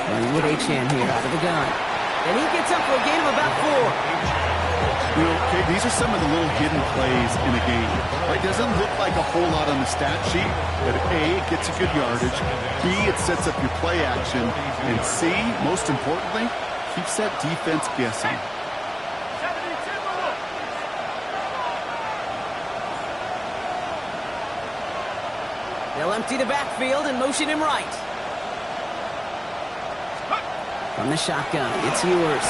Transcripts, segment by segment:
Running with Achane here out of the gun. And he gets up for a gain of about 4. You know, okay, these are some of the little hidden plays in a game. Right? Doesn't look like a whole lot on the stat sheet, but A, it gets you good yardage. B, it sets up your play action. And C, most importantly, keeps that defense guessing. They'll empty the backfield and motion him right. From the shotgun, it's Ewers.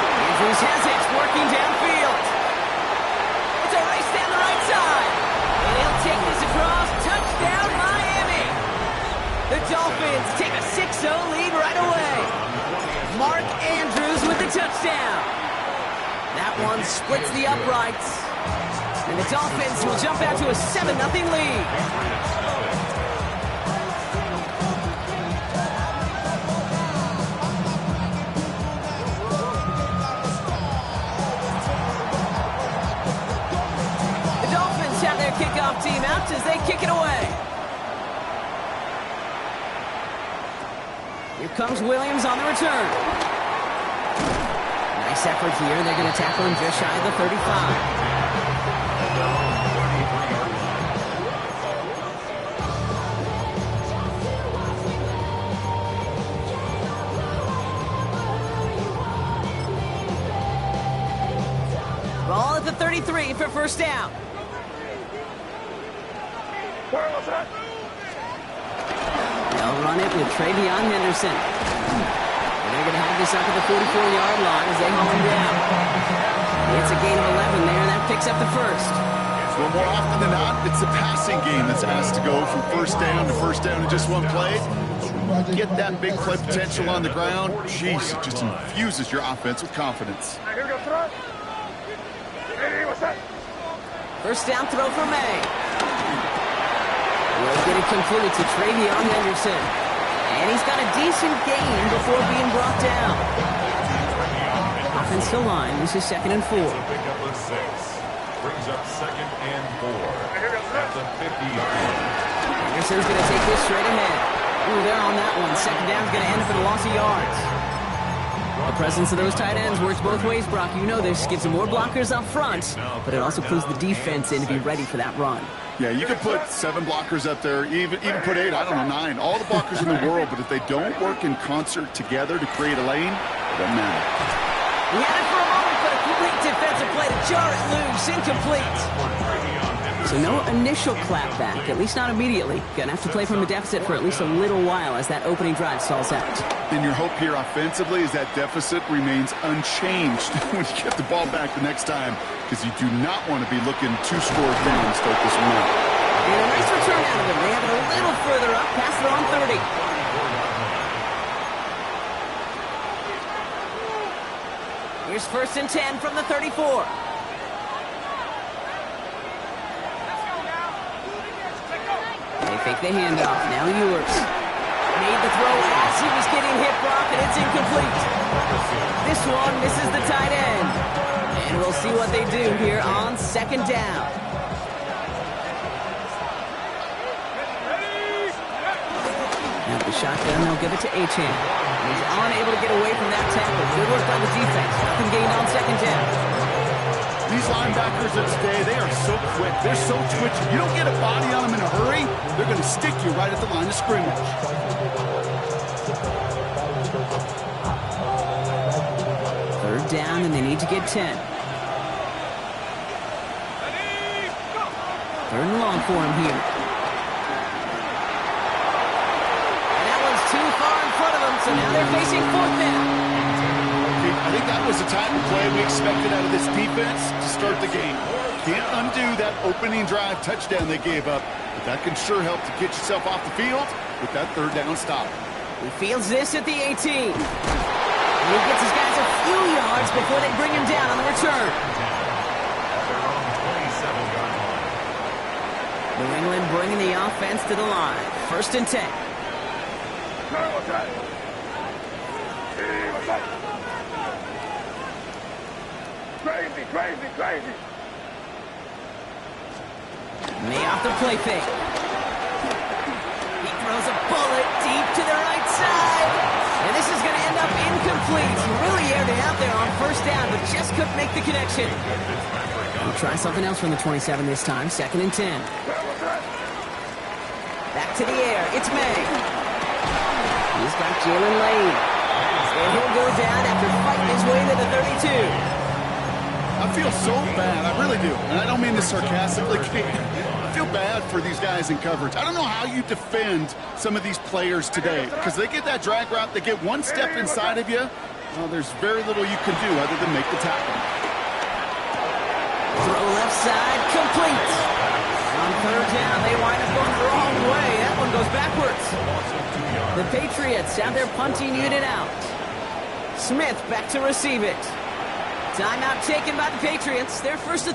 Andrews has it, working downfield. It's a race down the right side. And he'll take this across. Touchdown, Miami. The Dolphins take a 6-0 lead right away. Mark Andrews with the touchdown. That one splits the uprights. And the Dolphins will jump out to a 7-0 lead. Kickoff team out as they kick it away. Here comes Williams on the return. Nice effort here. They're going to tackle him just shy of the 35. Ball at the 33 for first down. They'll run it with Travion Henderson. And they're going to have this up at the 44-yard line as they haul him down. It's a gain of 11 there, and that picks up the first. Well, more often than not, it's the passing game that's asked to go from first down in just one play. Get that big play potential on the ground. Jeez, it just infuses your offense with confidence. First down throw for May. Will get it completed to Travion Henderson. And he's got a decent gain before being brought down. Offensive line, this is 2nd and 4. Pick up the 6. Brings up 2nd and 4. At the 50-yard line. Henderson's going to take this straight ahead. Ooh, they're on that one. Second down's going to end up in a loss of yards. The presence of those tight ends works both ways, Brock. You know this. Gives them more blockers up front, but it also clues the defense in to be ready for that run. Yeah, you can put 7 blockers up there, even put 8, I don't know, 9. All the blockers in the world, but if they don't work in concert together to create a lane, it doesn't matter. He had it for a moment, but a complete defensive play to jar it loose. Incomplete. So no initial clapback, at least not immediately. Gonna have to play from a deficit for at least a little while as that opening drive stalls out. And your hope here offensively is that deficit remains unchanged when you get the ball back the next time, because you do not want to be looking 2 scores down to start this one out. And a nice return out of them. They have it a little further up, past their own 30. Here's 1st and 10 from the 34. They fake the handoff. Now Ewers made the throw as he was getting hit, Brock, and it's incomplete. This one misses the tight end. And we'll see what they do here on 2nd down. Now the shotgun, they'll give it to Achane. He's unable to get away from that tackle. Good work by the defense. Nothing gained on 2nd down. These linebackers of today, they are so quick. They're so twitchy. You don't get a body on them in a hurry, they're going to stick you right at the line of scrimmage. Third down, and they need to get 10. Third and long for him here. And that one's too far in front of them, so now they're facing 4th down. I think that was the type of play we expected out of this defense to start the game. Can't undo that opening drive touchdown they gave up, but that can sure help to get yourself off the field with that 3rd down stop. He fields this at the 18. And he gets his guys a few yards before they bring him down on the return. New England bringing the offense to the line. 1st and 10. Crazy. May off the play fake. He throws a bullet deep to the right side. And this is going to end up incomplete. He really aired it out there on first down, but just couldn't make the connection. We'll try something else from the 27 this time. 2nd and 10. Back to the air. It's May. He's got Jalen Lane. And he'll go down after fighting his way to the 32. I feel so bad. I really do. And I don't mean this sarcastically. I feel bad for these guys in coverage. I don't know how you defend some of these players today because they get that drag route, they get one step inside of you. Well, there's very little you can do other than make the tackle. Throw left side, complete. On 3rd down, they wind up going the wrong way. That one goes backwards. The Patriots have their punting unit out. Smith back to receive it. Timeout taken by the Patriots. Their first.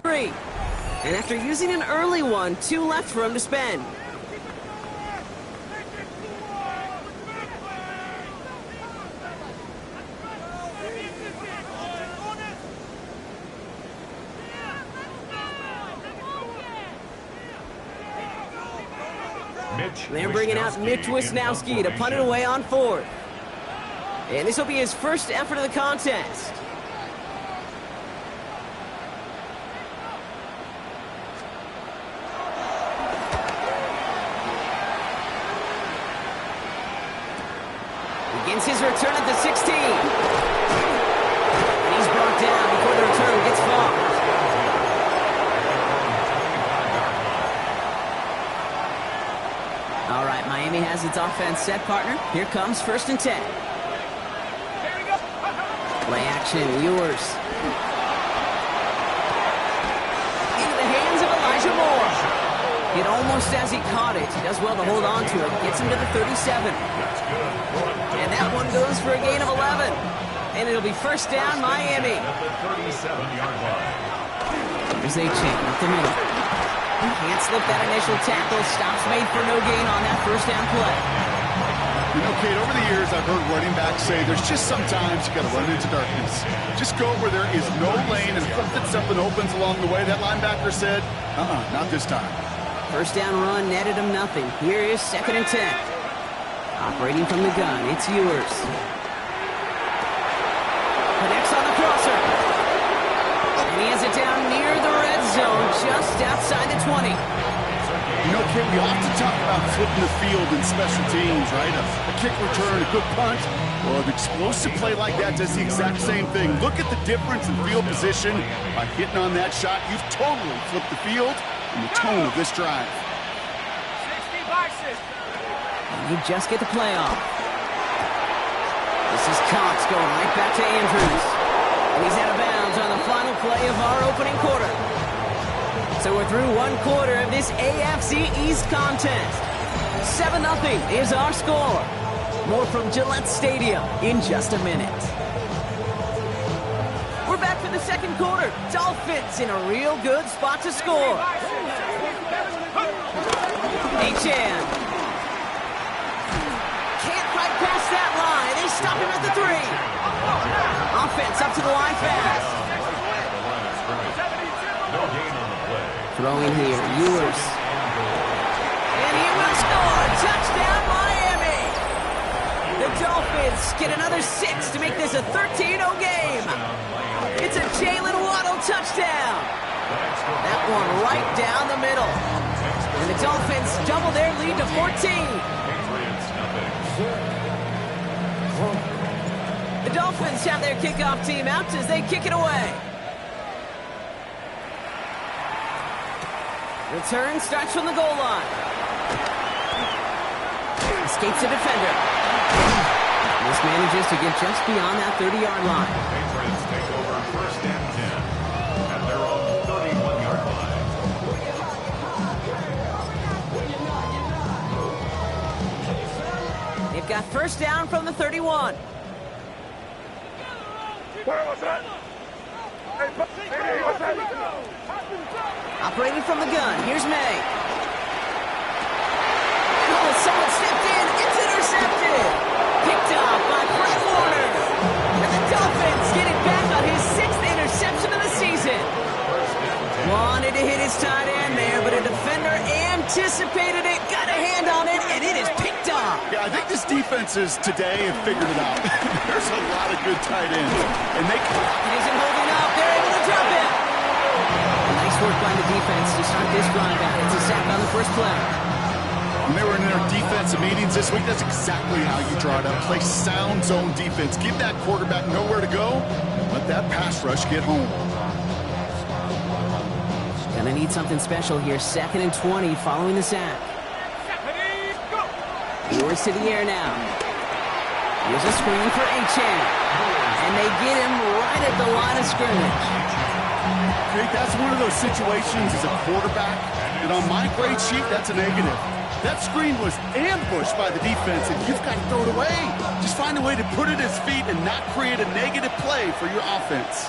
Three. And after using an early one, 2 left for him to spend. They're bringing out Mitch Wisnowski to punt it away on 4th. And this will be his first effort of the contest. Begins his return at the 16. And he's brought down before the return gets far. All right, Miami has its offense set, partner. Here comes 1st and 10. Play action, Ewers. Into the hands of Elijah Moore. Hit almost as he caught it. He does well to hold on to it. Gets him to the 37. And that one goes for a gain of 11. And it'll be 1st down, Miami. Here's A-Chain up the middle. Can't slip that initial tackle. Stops made for no gain on that 1st down play. You know, Kate, over the years, I've heard running backs say there's just sometimes you got to run into darkness. Just go where there is no lane and hope that something opens along the way. That linebacker said, not this time. 1st down run netted him nothing. Here is 2nd and 10. Operating from the gun, it's Ewers. Connects on the crosser. And he has it down near the red zone, just outside the 20. You know, Kate, we often talk about flipping the field in special teams, right? A kick return, a good punt. Well, an explosive play like that does the exact same thing. Look at the difference in field position. By hitting on that shot, you've totally flipped the field and the tone of this drive. And you just get the play off. This is Cox going right back to Andrews. And he's out of bounds on the final play of our opening quarter. So we're through 1 quarter of this AFC East contest. 7-0 is our score. More from Gillette Stadium in just a minute. We're back for the 2nd quarter. Dolphins in a real good spot to score. Achan. Can't quite pass that line. They stop him at the 3. Offense up to the line fast. Throwing here, Ewers. And he will score. Touchdown, Miami. The Dolphins get another 6 to make this a 13-0 game. It's a Jalen Waddle touchdown. That one right down the middle. And the Dolphins double their lead to 14. The Dolphins have their kickoff team out as they kick it away. Return starts from the goal line. Escapes the defender. This manages to get just beyond that 30-yard line. Patriots take over first and 10 at their own 31-yard line. They've got first down from the 31. Operating from the gun, here's May. Oh, someone stepped in. It's intercepted. Picked off by Fred Warner. And the Dolphins get it back on his 6th interception of the season. Wanted to hit his tight end there, but a defender anticipated it, got a hand on it, and it is picked off. Yeah, I think this defenses today have figured it out. There's a lot of good tight ends. And they It isn't holding up. They're able to drop it. Nice work by the defense to start this drive out. It's a sack on the first play. When they were in their defensive meetings this week, that's exactly how you draw it up. Play sound zone defense. Give that quarterback nowhere to go. Let that pass rush get home. Gonna need something special here. 2nd and 20 following the sack. Yours to the air now. Here's a screen for Achane. And they get him right at the line of scrimmage. Jake, that's one of those situations as a quarterback, and on my grade sheet, that's a negative. That screen was ambushed by the defense, and you've got to throw it away. Just find a way to put it at his feet and not create a negative play for your offense.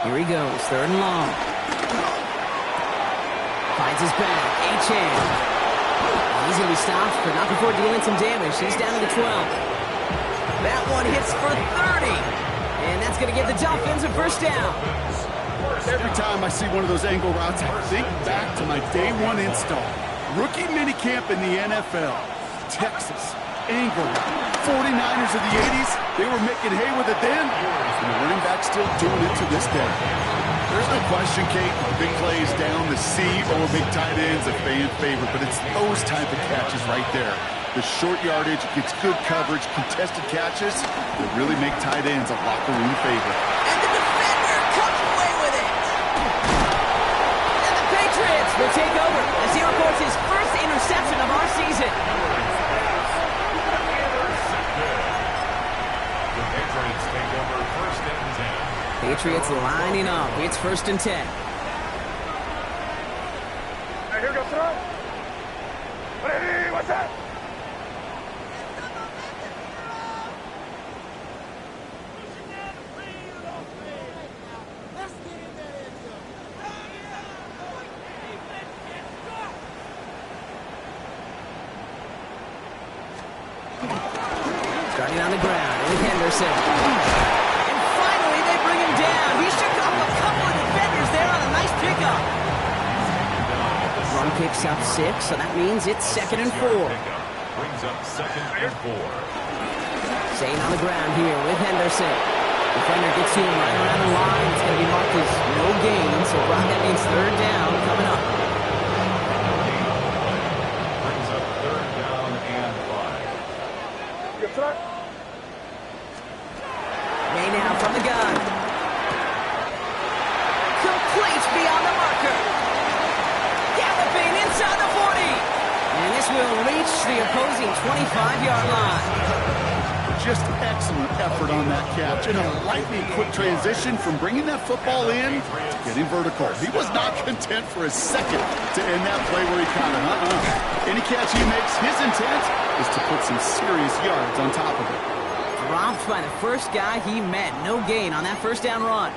Here he goes, 3rd and long. Finds his back, Achane. He's going to be stopped, but not before dealing some damage. He's down to the 12. That one hits for 30. And that's going to give the Dolphins a first down. Every time I see one of those angle routes, I think back to my day one install. Rookie minicamp in the NFL. Texas, angle route. 49ers of the 80s, they were making hay with it then, and the running back's still doing it to this day. There's no question, Kate, the big plays down the seam or big tight ends, a fan favorite, but it's those type of catches right there. The short yardage, gets good coverage, contested catches that really make tight ends a locker room favorite. And the defender comes away with it. And the Patriots will take over as he reports his first interception of our season. The Patriots take over first and 10. Patriots lining up. It's 1st and 10. Here goes throw. Ready, what's that? Starting on the ground with Henderson. And finally, they bring him down. He shook off a couple of defenders there on a nice pickup. Run picks up 6, so that means it's 2nd and 4. Brings up 2nd and 4. Staying on the ground here with Henderson. Defender gets to him right around the line. It's going to be marked as no gain, so Brock, that means 3rd down coming up. Brings up 3rd down and 5. May now from the gun. Complete beyond the marker. Galloping inside the 40. And this will reach the opposing 25-yard line. Just excellent effort on that catch and a lightning quick transition from bringing that football in to getting vertical. He was not content for a second to end that play where he caught it. Any catch he makes, his intent is to put some serious yards on top of it. Dropped by the first guy he met. No gain on that first down run.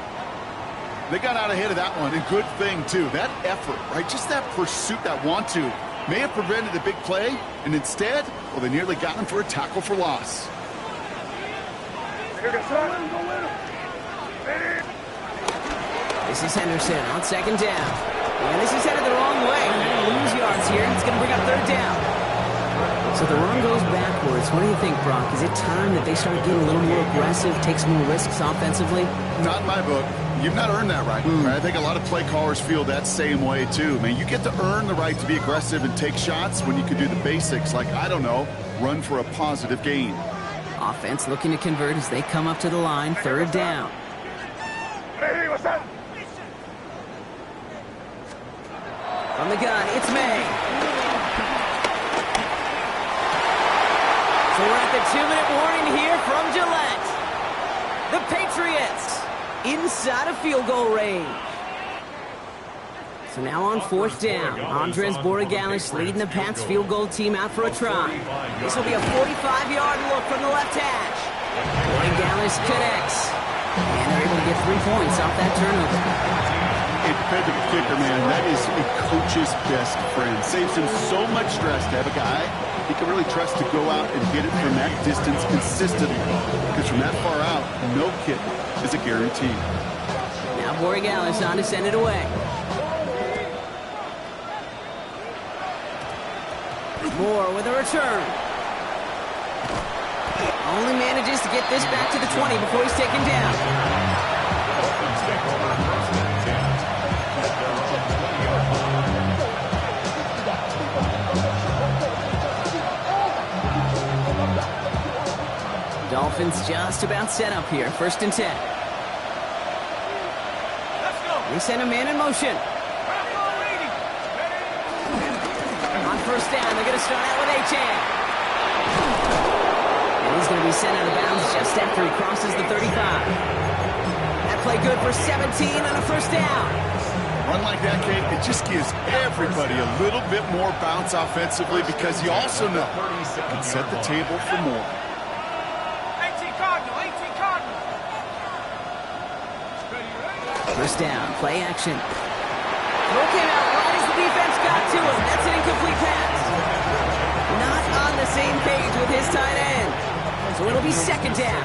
They got out ahead of that one, and good thing, too. That effort, right, just that pursuit, that want-to, may have prevented a big play, and instead, well, they nearly got him for a tackle for loss. This is Henderson on 2nd down. And this is headed the wrong way. He's going to lose yards here. It's going to bring up 3rd down. So the run goes backwards. What do you think, Brock? Is it time that they start getting a little more aggressive, take some more risks offensively? Not in my book. You've not earned that right. I think a lot of play callers feel that same way, too. Man, you get to earn the right to be aggressive and take shots when you can do the basics, like, I don't know, run for a positive gain. Offense looking to convert as they come up to the line, third down. Hey, what's that? From the gun, it's May. So we're at the 2-minute warning here from Gillette. The Patriots inside of field goal range. So now on fourth down, Andres Borigalis leading the Pats field goal team out for a try. This will be a 45-yard look from the left hash. Borigalis connects. And they're able to get 3 points off that turnover. Independent kicker, man, that is a coach's best friend. Saves him so much stress to have a guy he can really trust to go out and get it from that distance consistently. Because from that far out, no kick is a guarantee. Now Borigalis on to send it away. Moore with a return. Only manages to get this back to the 20 before he's taken down. Dolphins just about set up here. First and 10. Let's go. They send a man in motion. On first down, they're going to start out with Achane. And he's going to be sent out of bounds just after he crosses the 35. That play good for 17 on a first down. Run like that, Kate, it just gives everybody a little bit more bounce offensively because you also know it can set the table for more. First down, play action. Throw came out right as the defense got to him. That's an incomplete pass. Not on the same page with his tight end. So it'll be second down.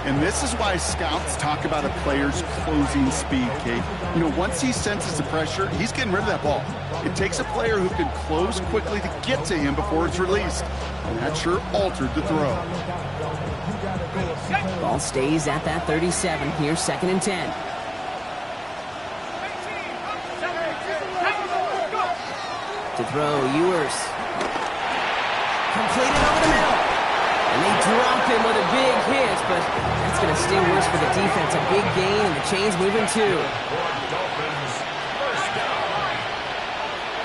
And this is why scouts talk about a player's closing speed, Kate. You know, once he senses the pressure, he's getting rid of that ball. It takes a player who can close quickly to get to him before it's released. And that sure altered the throw. Ball stays at that 37. Here's second and 10. To throw, Ewers. Completed over the middle. And they drop him with a big hit, but that's going to sting worse for the defense. A big gain, and the chain's moving too.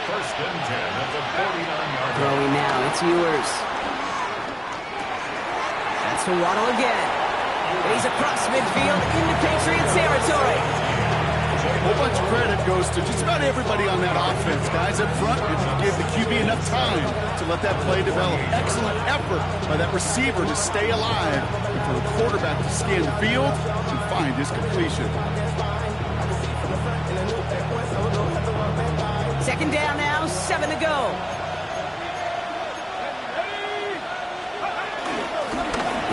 First and 10 at the 49-yard line. Throwing now, it's Ewers. That's to Waddle again. And he's across midfield into Patriots territory. A whole bunch of credit goes to just about everybody on that offense. Guys up front, give the QB enough time to let that play develop. Excellent effort by that receiver to stay alive and for the quarterback to scan the field and find his completion. Second down now, 7 to go.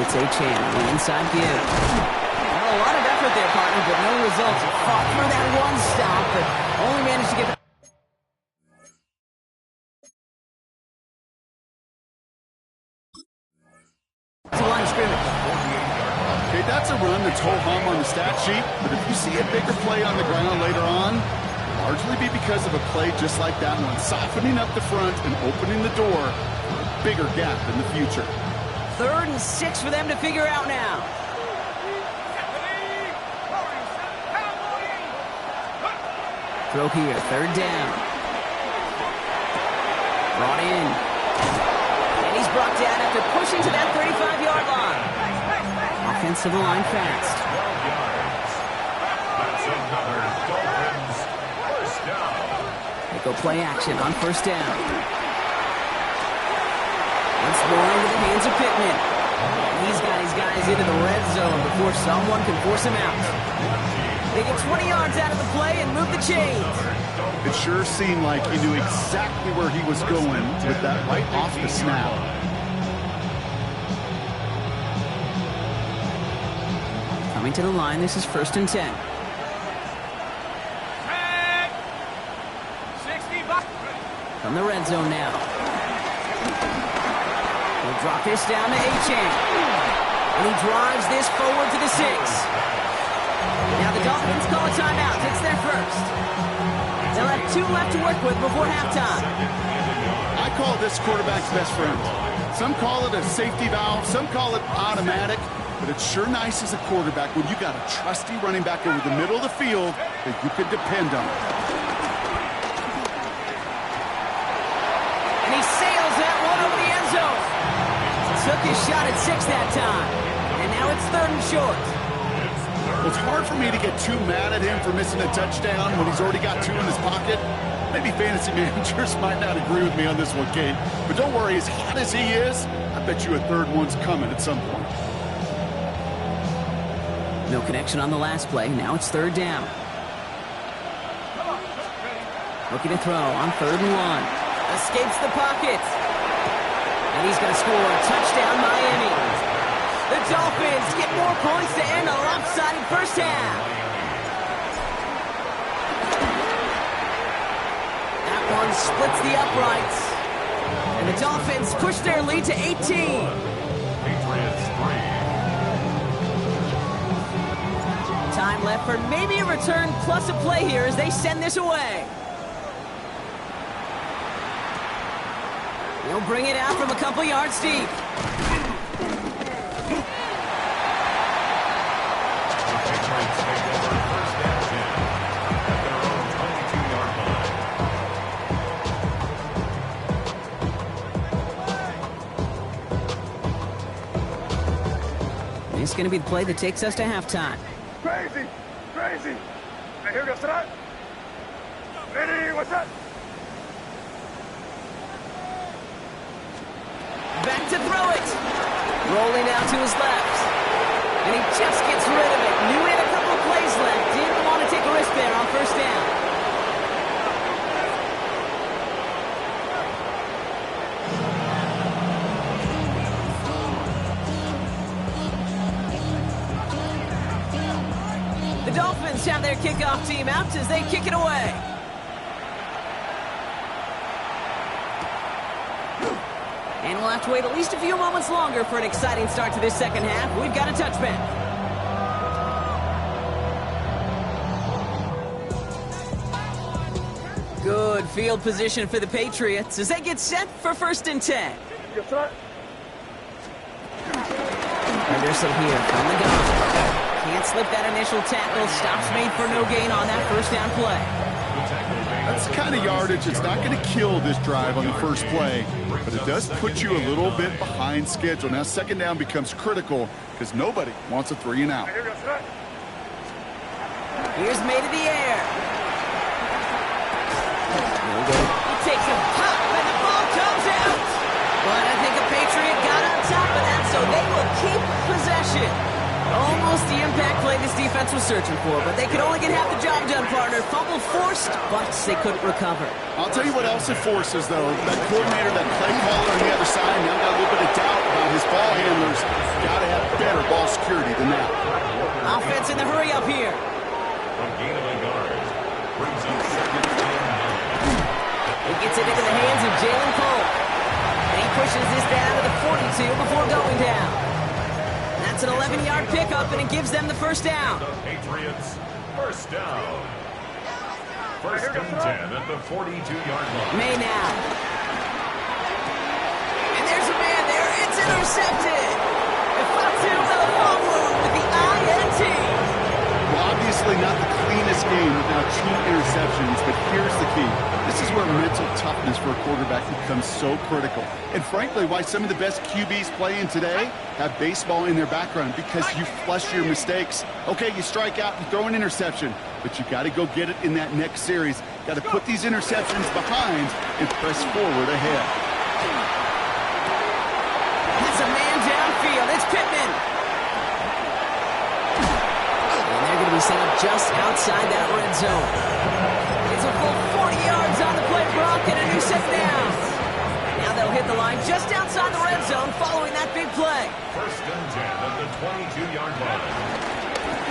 It's Achane on the inside give. A lot of effort there, partner, but no results. Fought for that one stop, but only managed to get to the line of scrimmage. Okay, that's a run that's ho-hum on the stat sheet, but if you see a bigger play on the ground later on, largely be because of a play just like that one, softening up the front and opening the door for a bigger gap in the future. 3rd and 6 for them to figure out now. Throw here, 3rd down. Brought in. And he's brought down after pushing to that 35-yard line. Offense to the line fast. 12 yards. That's another Dolphins first down. They go play action on first down. Once more into the hands of Pittman. And he's got his guys into the red zone before someone can force him out. They get 20 yards out of the play and move the chains. It sure seemed like he knew exactly where he was going with that right off the snap. Coming to the line, this is 1st and 10. From the red zone now. He'll drop this down to Achane. And he drives this forward to the 6. Now the Dolphins call a timeout. It's their first. They'll have 2 left to work with before halftime. I call this quarterback's best friend. Some call it a safety valve, some call it automatic, but it's sure nice as a quarterback when you got a trusty running back over the middle of the field that you can depend on. And he sails that one over the end zone. Took his shot at 6 that time. And now it's 3rd and short. It's hard for me to get too mad at him for missing a touchdown when he's already got 2 in his pocket. Maybe fantasy managers might not agree with me on this one, Kate. But don't worry, as hot as he is, I bet you a 3rd one's coming at some point. No connection on the last play. Now it's 3rd down. Looking to throw on 3rd and 1. Escapes the pocket. And he's going to score. Touchdown, Miami. The Dolphins get more points to end a lopsided first half. That one splits the uprights. And the Dolphins push their lead to 18. Patriots 3. Time left for maybe a return plus a play here as they send this away. They'll bring it out from a couple yards deep. It's going to be the play that takes us to halftime. Crazy! Crazy! Now here goes tonight. Ready, what's that? Back to throw it. Rolling out to his left. And he just gets rid of it. Knew he had a couple of plays left. Didn't want to take a risk there on 1st down. The Dolphins have their kickoff team out as they kick it away. And we'll have to wait at least a few moments longer for an exciting start to this second half. We've got a touchback. Good field position for the Patriots as they get set for 1st and 10. Yes, sir. Henderson here from the gun. Can't slip that initial tackle. Stops made for no gain on that 1st down play. That's the kind of yardage it's not going to kill this drive on the first play, but it does put you a little bit behind schedule. Now 2nd down becomes critical because nobody wants a 3 and out. Here goes tonight. Here's made to the air. He takes a pop and the ball comes out. But I think a Patriot got on top of that, so they will keep possession. Almost the impact play this defense was searching for, but they could only get half the job done, partner. Fumble forced, but they couldn't recover. I'll tell you what else it forces, though. That coordinator, that play caller on the other side, now got a little bit of doubt about his ball handlers. Got to have better ball security than that. Offense in the hurry up here. A gain of a yard. Brings up 2nd and 9. He gets it into the hands of Jalen Cole. And he pushes this down to the 42 before going down. That's an 11-yard pickup, and it gives them the 1st down. The Patriots 1st down. 1st and 10 at the 42-yard line. May now. And there's a man there. It's intercepted. Fatu Melifonwu with the INT. Well, obviously not the cleanest game without 2 interceptions, but here's the key. This is where mental toughness for a quarterback becomes so critical. And frankly, why some of the best QBs playing today have baseball in their background, because you flush your mistakes. Okay, you strike out, you throw an interception, but you got to go get it in that next series. Got to put these interceptions behind and press forward ahead. That's a man downfield. It's Pittman. And they're going to be set up just outside that red zone. It's a full 40 yards on the play, Brock, and a new 2nd down. Now they'll hit the line just outside the red zone following that big play. 1st and 10 at the 22-yard line.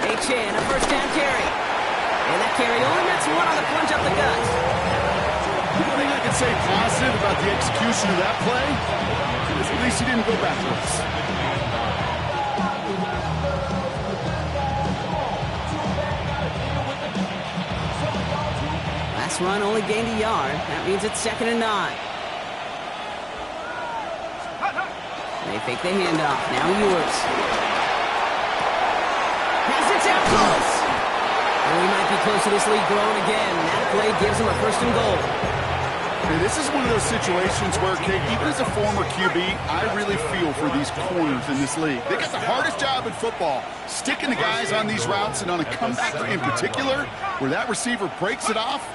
Achane, a 1st down carry. And that carry only gets 1 on the plunge up the gut. One thing I can can say positive about the execution of that play is at least he didn't go backwards. Last run only gained a yard. That means it's 2nd and 9. They fake the handoff. Now Ewers. Has it down close. And we might be close to this lead growing again. That play gives him a 1st and goal. And this is one of those situations where, Kate, even as a former QB, I really feel for these corners in this league. They got the hardest job in football, sticking the guys on these routes and on a comeback in particular, where that receiver breaks it off.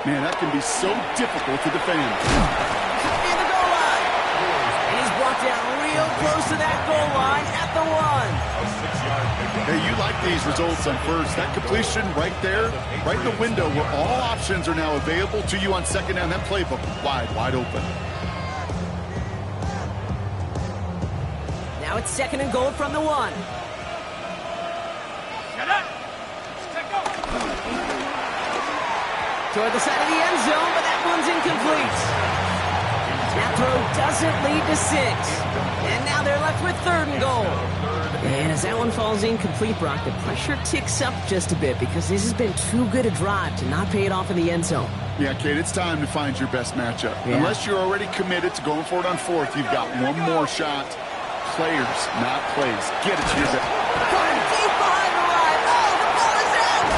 Man, that can be so difficult to defend. In the goal line. And he's brought down real close to that goal line at the 1. Hey, you like these results on first. That completion right there, right in the window where all options are now available to you on 2nd down. That playbook wide open. Now it's 2nd and goal from the 1. Toward the side of the end zone, but that one's incomplete. That throw doesn't lead to 6. And now they're left with 3rd and goal. And as that one falls incomplete, Brock, the pressure ticks up just a bit because this has been too good a drive to not pay it off in the end zone. Yeah, Kate, it's time to find your best matchup. Yeah. Unless you're already committed to going for it on 4th, you've got one more shot. Players, not plays. Get it to your best. Going deep behind the line. Oh, the ball is out!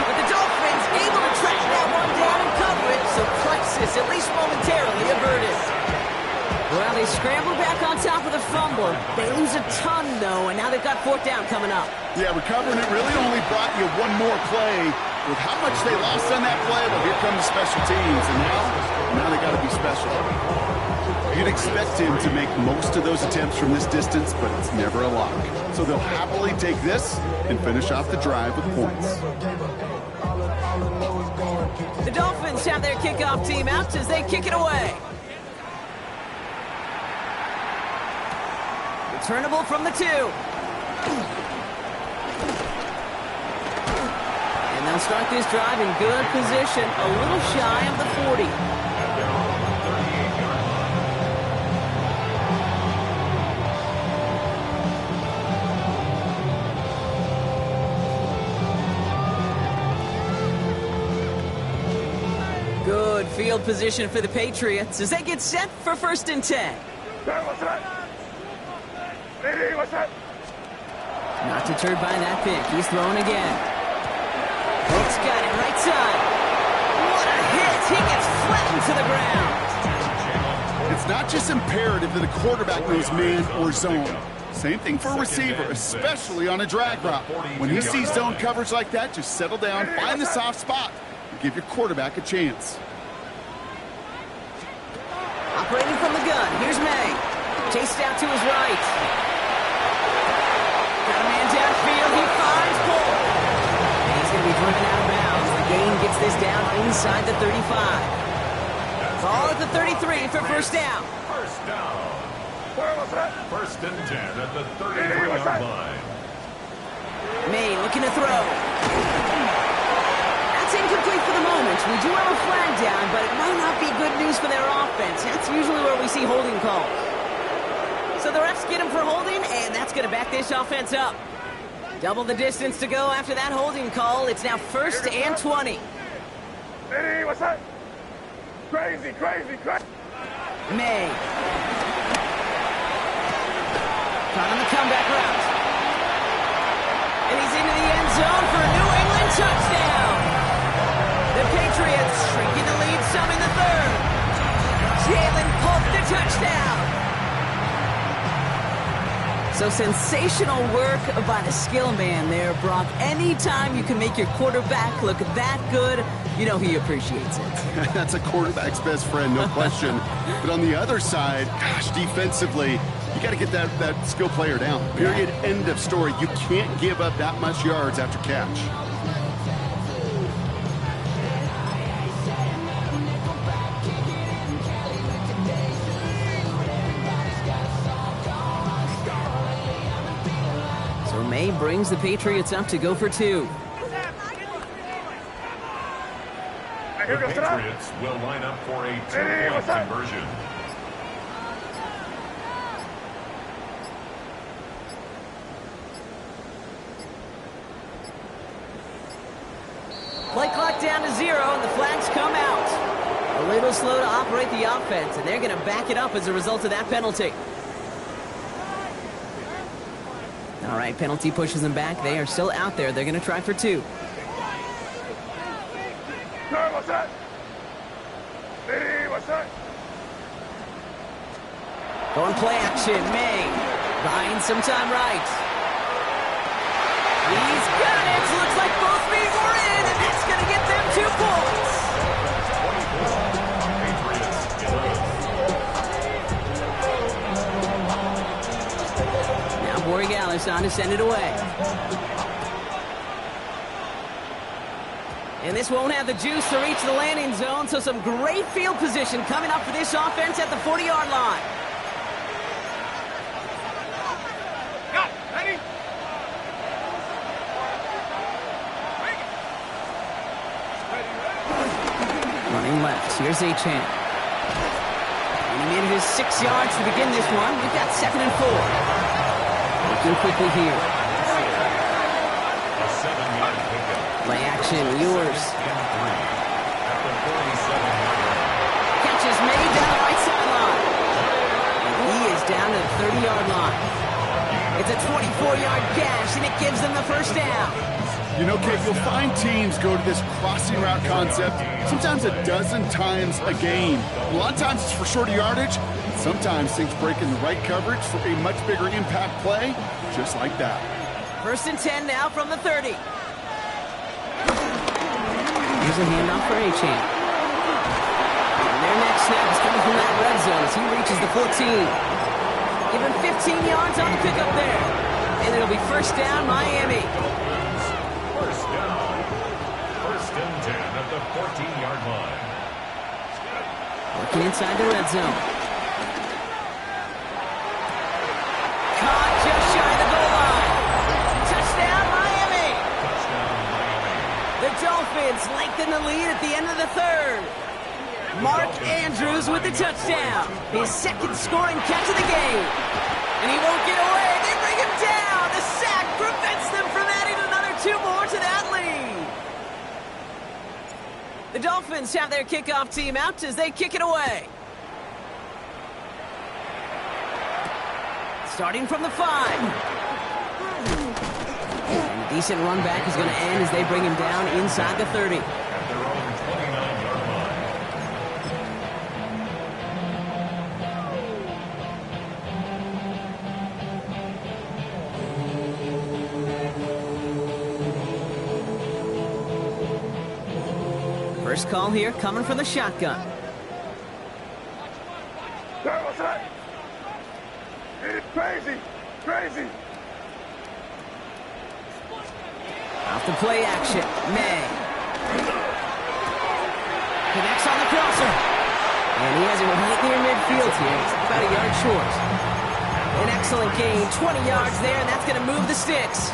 But the Dolphins able to track that one down and cover it, so crisis at least momentarily averted. Well, they scramble back on top of the fumble. They lose a ton, though, and now they've got 4th down coming up. Yeah, recovering it really only brought you one more play. With how much they lost on that play, well, here comes special teams, and now they got to be special. You'd expect him to make most of those attempts from this distance, but it's never a lock. So they'll happily take this and finish off the drive with points. The Dolphins have their kickoff team out as they kick it away. Returnable from the 2. And they'll start this drive in good position, a little shy of the 40. Good field position for the Patriots as they get set for 1st and 10. Not deterred by that pick. He's throwing again. Brooks got it right side. What a hit. He gets flattened to the ground. It's not just imperative that a quarterback knows man or zone. Same thing for a receiver, especially on a drag route. When he sees zone coverage like that, just settle down, find the soft spot, and give your quarterback a chance. Operating from the gun. Here's May. Chased out to his right. Got a man downfield. He finds Cole. And he's going to be driven out of bounds. The gain gets this down inside the 35. Ball at the 33 for 1st down. 1st down. 1st and 10 at the 33-yard line. May looking to throw. That's incomplete for the moment. We do have a flag down, but it might not be good news for their offense. That's usually where we see holding calls. So the refs get him for holding, and that's going to back this offense up. Double the distance to go after that holding call. It's now 1st and 20. Hey, what's that? Crazy. May. Caught on the comeback route. And he's into the end zone for a New England touchdown. The Patriots shrinking the lead some in the 3rd. Jalen Pope the touchdown. So sensational work by the skill man there, Brock. Anytime you can make your quarterback look that good, you know he appreciates it. That's a quarterback's best friend, no question. But on the other side, gosh, defensively, you got to get that skill player down. Period. End of story. You can't give up that much yards after catch. May brings the Patriots up to go for 2. The Patriots will line up for a two-point conversion. Play clock down to 0, and the flags come out. A little slow to operate the offense, and they're going to back it up as a result of that penalty. All right, penalty pushes them back. They are still out there. They're going to try for 2. Going play action, May. Buying some time right. He's got it. Looks like both feet were in, and that's going to get them 2 points. Now Borregales on to send it away. And this won't have the juice to reach the landing zone, so some great field position coming up for this offense at the 40-yard line. Running left, here's Achane. And he made it his 6 yards to begin this one. We've got 2nd and 4. Looking quickly here. A 7-yard pickup. Play action, yours. Catch is made down the right sideline. And he is down to the 30-yard line. It's a 24-yard gash, and it gives them the first down. You know, Kate, you'll find teams go to this crossing route concept sometimes a dozen times a game. A lot of times it's for shorter yardage. Sometimes things break in the right coverage for a much bigger impact play, just like that. 1st and 10 now from the 30. Here's a handoff for Achane. And their next snap is coming from that red zone as he reaches the 14. Give him 15 yards on the pickup there. And it'll be 1st down, Miami. 1st down. 1st and 10 at the 14-yard line. Working inside the red zone. Caught just shy of the goal line. Touchdown, Miami. Touchdown, Miami. The Dolphins lengthen the lead at the end of the 3rd. Mark Andrews with the touchdown. His 2nd scoring catch of the game. And he won't get away. They bring him down. The sack prevents them from adding another 2 more to that lead. The Dolphins have their kickoff team out as they kick it away. Starting from the 5. And a decent run back is going to end as they bring him down inside the 30. At their own 29-yard line. First call here coming from the shotgun. What's that? It's crazy. Crazy. Off the play action. May. Connects on the crosser. And he has it right near midfield here. It's about a yard short. An excellent gain. 20 yards there, and that's going to move the sticks.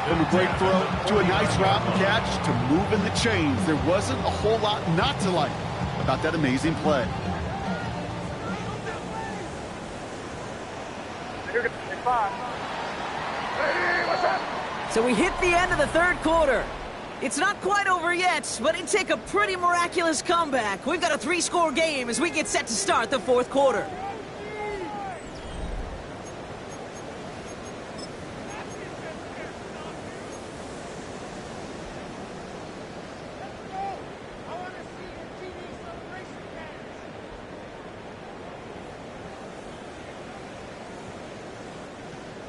From a great throw to a nice route catch to moving the chains. There wasn't a whole lot not to like about that amazing play. So we hit the end of the 3rd quarter. It's not quite over yet, but it'd take a pretty miraculous comeback. We've got a 3-score game as we get set to start the 4th quarter.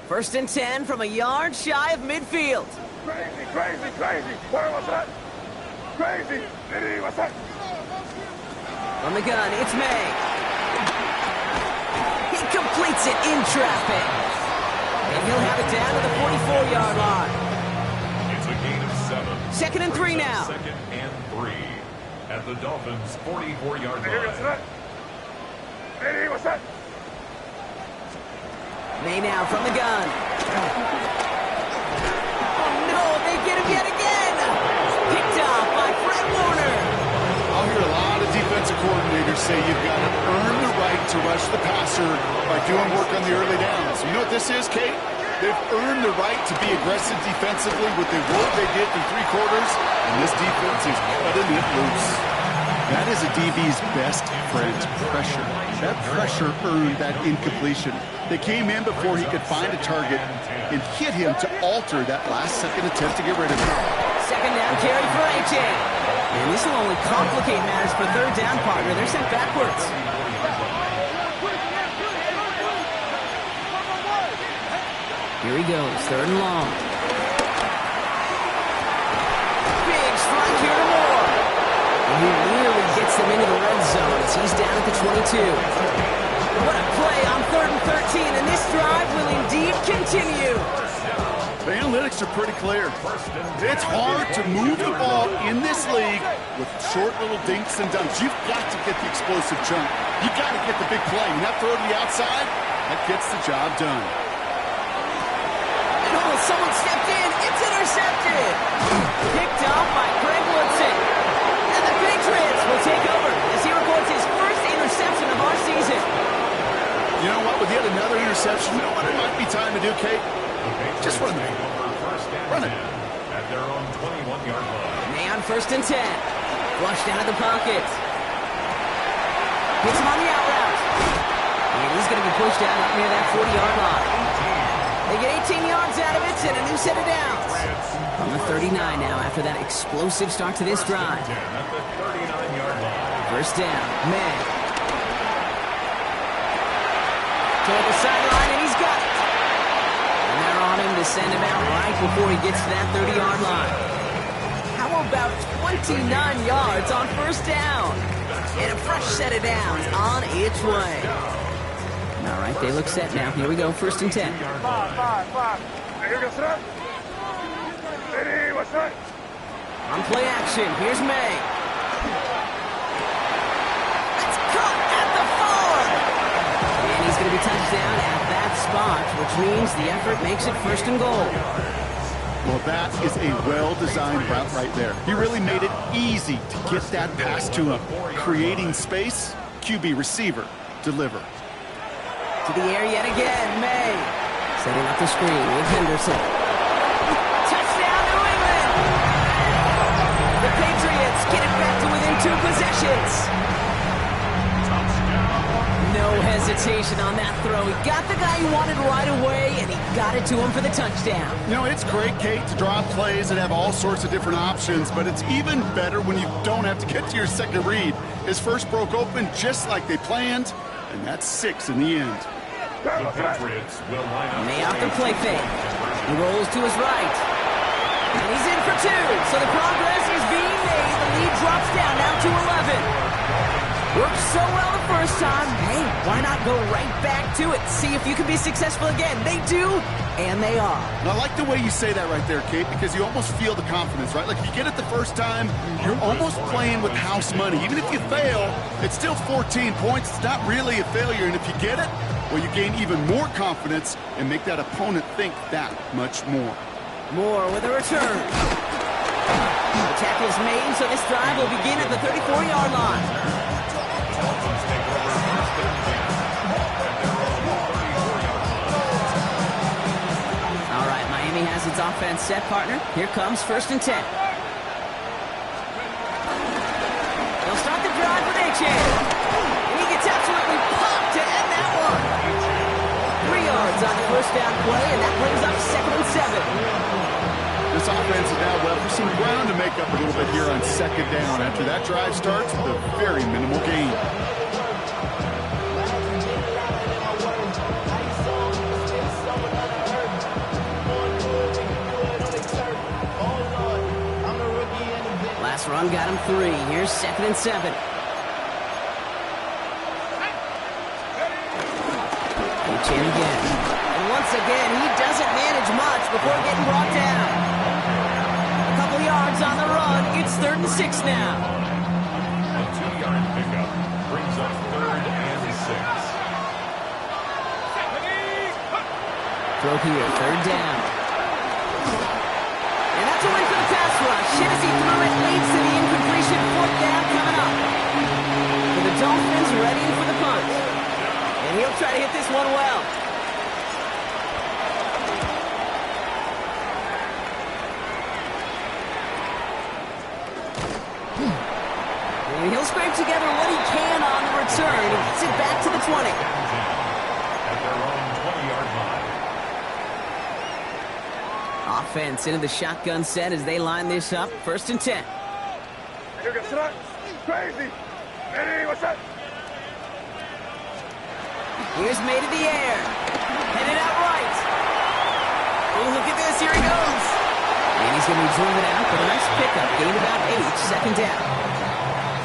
First and 10 from a yard shy of midfield. Crazy, crazy, crazy. What's that? Crazy. What's that? On the gun, it's May. He completes it in traffic. And he'll have it down to the 44-yard line. It's a gain of 7. 2nd and 3 now. 2nd and 3 at the Dolphins' 44-yard line. What's that? May now from the gun. Oh no, they get him yet again. Picked off by Fred Warner. Oh, offensive coordinators say you've got to earn the right to rush the passer by doing work on the early downs. You know what this is, Kate? They've earned the right to be aggressive defensively with the work they did through 3 quarters, and this defense is cutting it loose. That is a DB's best friend, pressure. That pressure earned that incompletion. They came in before he could find a target and hit him to alter that last-second attempt to get rid of him. Second down carry for A.J. And this will only complicate matters for third down, partner. They're sent backwards. Here he goes, third and long. Big strike here to Moore. And he really gets them into the red zone as he's down at the 22. What a play on 3rd and 13, and this drive will indeed continue. The analytics are pretty clear. It's hard to move the ball in this league with short little dinks and dunks. You've got to get the explosive chunk. You've got to get the big play. And that throw to the outside, that gets the job done. And oh, someone stepped in. It's intercepted. Picked off by Greg Woodson. And the Patriots will take over as he records his first interception of our season. You know what? With yet another interception, you know what it might be time to do, Kate? Just run it. Run it. At their own 21-yard line. May on 1st and 10. Flushed out of the pocket. Hits him on the out route. And he's going to be pushed out up near that 40-yard line. They get 18 yards out of it and a new set of downs. On the 39 now after that explosive start to this drive. At the 39-yard line. First down. May. Toward the sideline, and he's got it. And they're on him to send him out right before he gets to that 30-yard line. How about 29 yards on first down? And a fresh set of downs on its way. All right, they look set now. Here we go, 1st and 10. 5. Here goes it. Ready, what's that? On play action, here's May. It's caught at the 4. And he's going to be touched down at that spot, which means the effort makes it 1st and goal. Well, that is a well-designed route right there. He really made it easy to get that pass to him. Creating space, QB receiver, deliver. To the air yet again, May. Setting up the screen with Henderson. Touchdown, New England! The Patriots get it back to within 2 possessions. No hesitation on that throw. He got the guy he wanted right away, and he got it to him for the touchdown. You know, it's great, Kate, to draw plays and have all sorts of different options, but it's even better when you don't have to get to your second read. His first broke open just like they planned, and that's 6 in the end. The Patriots will line up. May off the play fake. He rolls to his right. And he's in for 2. So the progress is being made. The lead drops down now to 11. Worked so well the first time. Hey, why not go right back to it? See if you can be successful again. They do, and they are. And I like the way you say that right there, Kate, because you almost feel the confidence, right? Like if you get it the first time, you're almost playing with house money. Even if you fail, it's still 14 points. It's not really a failure. And if you get it, well, you gain even more confidence and make that opponent think that much more. Moore with a return. The tackle is made, so this drive will begin at the 34-yard line. All right, Miami has its offense set, partner. Here comes 1st and 10. They'll start the drive with A.J. And he gets absolutely popped to end that one. 3 yards on the first down play, and that brings up 2nd and 7. This offense is now left with some ground to make up a little bit here on 2nd down after that drive starts with a very minimal gain. Last run got him 3. Here's 2nd and 7. H in again. And once again, he doesn't manage much before getting brought down. A couple yards on the run. It's 3rd and 6 now. A 2-yard pickup brings up 3rd and 6. Throw here, 3rd down. And that's a win for the pass rush. As he threw it, leads to the incompletion. 4th down coming up. For the Dolphins, ready for the punt. And he'll try to hit this one well. And he'll scrape together what he can on the return and gets it back to the 20. At their own 20-yard line. Offense into the shotgun set as they line this up. 1st and 10. Here goes tonight. Crazy. Ready, what's that? Here's made in the air. Headed out right. Oh, look at this. Here he goes. And he's going to be driven out, but a nice pickup. Gain about 8, 2nd down.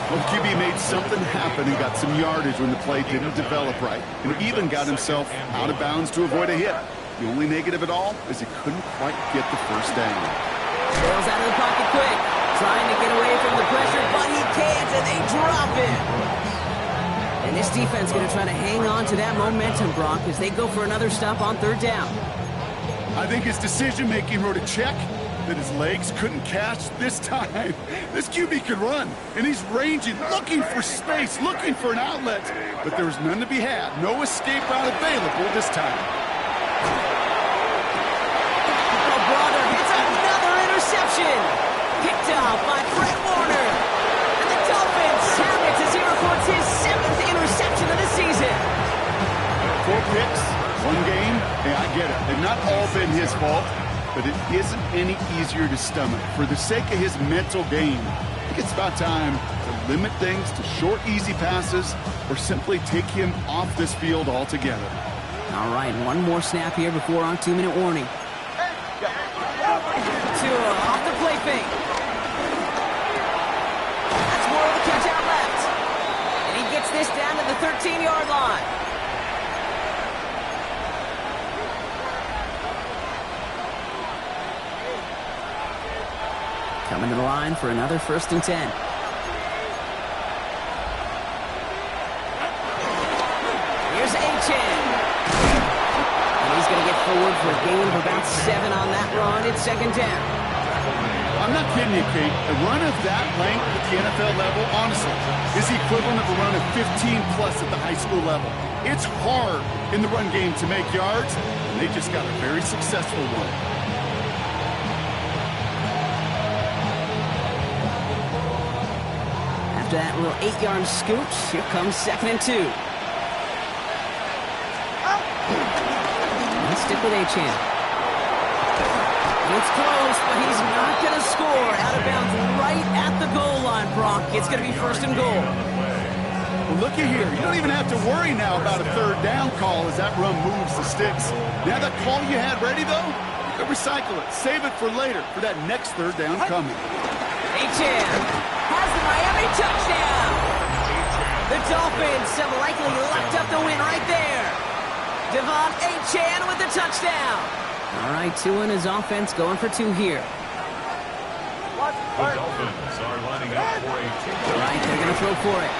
Well, QB made something happen and got some yardage when the play didn't develop right. And even got himself out of bounds to avoid a hit. The only negative at all is he couldn't quite get the 1st down. Sails out of the pocket quick. Trying to get away from the pressure, but he can't, and they drop it. And this defense going to try to hang on to that momentum, Brock, as they go for another stop on 3rd down. I think his decision-making wrote a check that his legs couldn't catch this time. This QB can run, and he's ranging, looking for space, looking for an outlet. But there was none to be had. No escape route available this time. Oh, brother, it's another interception. Picked up by Fred Warner. And the Dolphins have it as he records his 7th interception of the season. 4 picks, 1 game. Hey, I get it. They've not all been his fault, but it isn't any easier to stomach. For the sake of his mental game, I think it's about time to limit things to short, easy passes or simply take him off this field altogether. All right, one more snap here before our 2-minute warning. Tua off the play fake. That's more of the catch out left. And he gets this down to the 13-yard line. Coming to the line for another 1st and 10. Here's Achane. And he's going to get forward for a gain of about 7 on that run. It's 2nd down. I'm not kidding you, Kate. A run of that length at the NFL level, honestly, is the equivalent of a run of 15-plus at the high school level. It's hard in the run game to make yards, and they just got a very successful one. After that little 8-yard scoop, here comes 2nd and 2. Let's stick with Achane. It's close, but he's not going to score. Out of bounds right at the goal line, Brock. It's going to be 1st and goal. Well, looky here. You don't even have to worry now about a 3rd down call as that run moves the sticks. Now that call you had ready, though, you can recycle it. Save it for later for that next 3rd down coming. Achane has the Miami touchdown. The Dolphins have likely locked up the win right there. Devon Achane with the touchdown. All right, Tua and his offense going for 2 here. The Dolphins are lining up for a 2-point. All right, they're going to throw for it.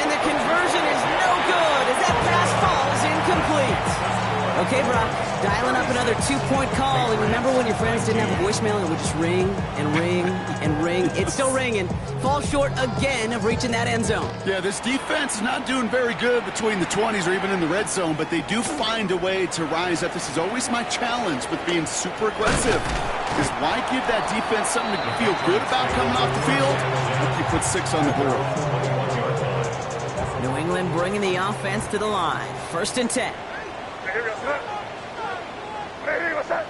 And the conversion is no good as that pass falls incomplete. Okay, Brock, dialing up another 2-point call. And remember when your friends didn't have a voicemail and it would just ring and ring and ring? It's still ringing. Falls short again of reaching that end zone. Yeah, this defense is not doing very good between the 20s or even in the red zone, but they do find a way to rise up. This is always my challenge with being super aggressive. Is why give that defense something to feel good about coming off the field? Hope you put 6 on the board. New England bringing the offense to the line. 1st and 10. Here goes tonight. Ready, what's that?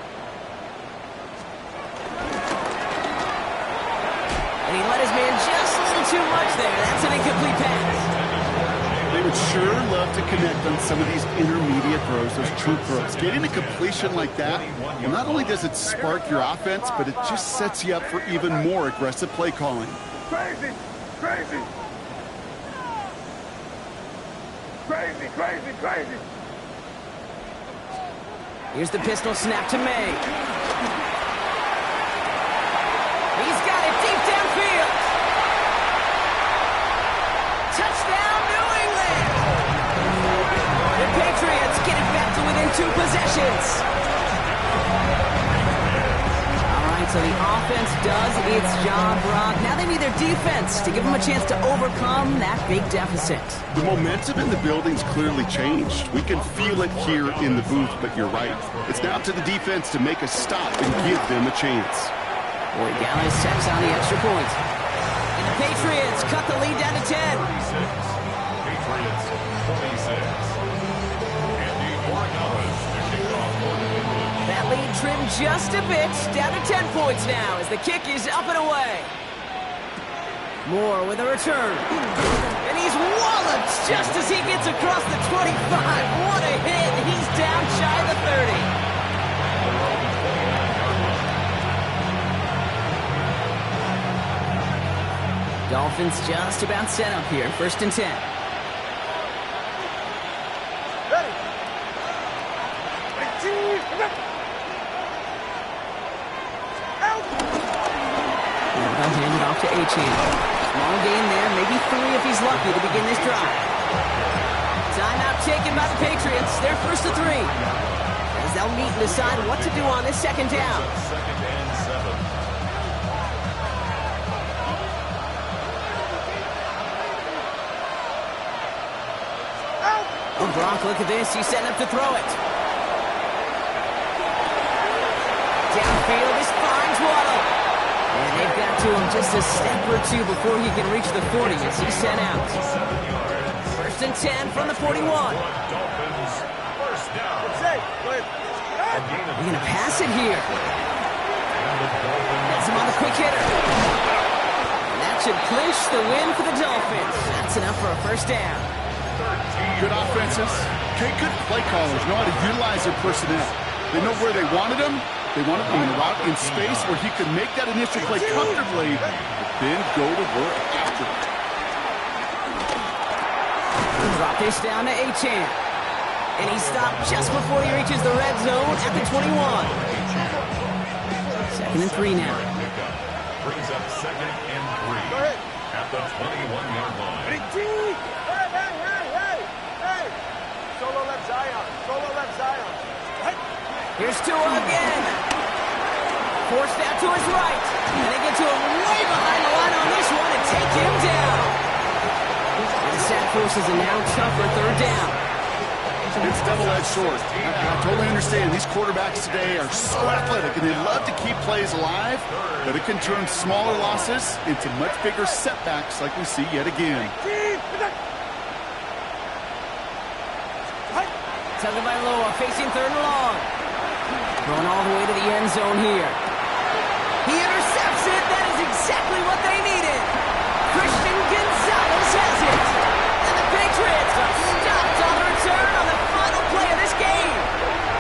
And he let his man just a little too much there. That's an incomplete pass. They would sure love to connect on some of these intermediate throws, those true throws. Getting a completion like that, well, not only does it spark your offense, but it just sets you up for even more aggressive play calling. Crazy, crazy. Crazy, crazy, crazy. Here's the pistol snap to May. He's got it deep downfield. Touchdown, New England. The Patriots get it back to within 2 possessions. All right, So the offense does its job, Brock. Now they need their defense to give them a chance to overcome that big deficit. The momentum in the building's clearly changed. We can feel it here in the booth, but you're right. It's now to the defense to make a stop and give them a chance. Boy, Gallus steps on the extra point. And the Patriots cut the lead down to 10. 36. Patriots 26. Andy Morales to kick off for New England. That lead trimmed just a bit, down to 10 points now as the kick is up and away. Moore with a return. And he's walloped just as he gets across the 25. What a hit. He's down shy of the 30. Dolphins just about set up here. 1st and 10. Ready. Out. They'll hand it off to Achane. Small gain there, maybe 3 if he's lucky to begin this drive. Timeout taken by the Patriots. They're 1st to 3. As they'll meet and decide what to do on this 2nd down. 2nd and 7. Oh, Brock, look at this. He's setting up to throw it. Downfield, this finds Waddle. And they've got to him just a step or 2 before he can reach the 40 as he's sent out. 1st and 10 from the 41. Dolphins, 1st down. Safe. Good. They're going to pass it here. Gets him on the quick hitter. And that should clinch the win for the Dolphins. That's enough for a 1st down. Good offenses. Okay, good play callers know how to utilize their personnel. They know where they wanted them. They wanted them in a route in space where he could make that initial play comfortably, but then go to work after it. Drop this down to Achane. And he stopped just before he reaches the red zone at the 21. 2nd and 3 now. Brings up 2nd and 3 Go ahead. at the 21-yard line. Hey, hey. Solo left Zion. Solo left Zion. Hey. Here's Tua again. Forced out to his right. And they get to him way behind the line on this one and take him down. And the sack forces a now tougher 3rd down. It's double-edged sword. I totally understand. These quarterbacks today are so athletic, and they love to keep plays alive, but it can turn smaller losses into much bigger setbacks like we see yet again. Tagovailoa facing 3rd and long. Going all the way to the end zone here.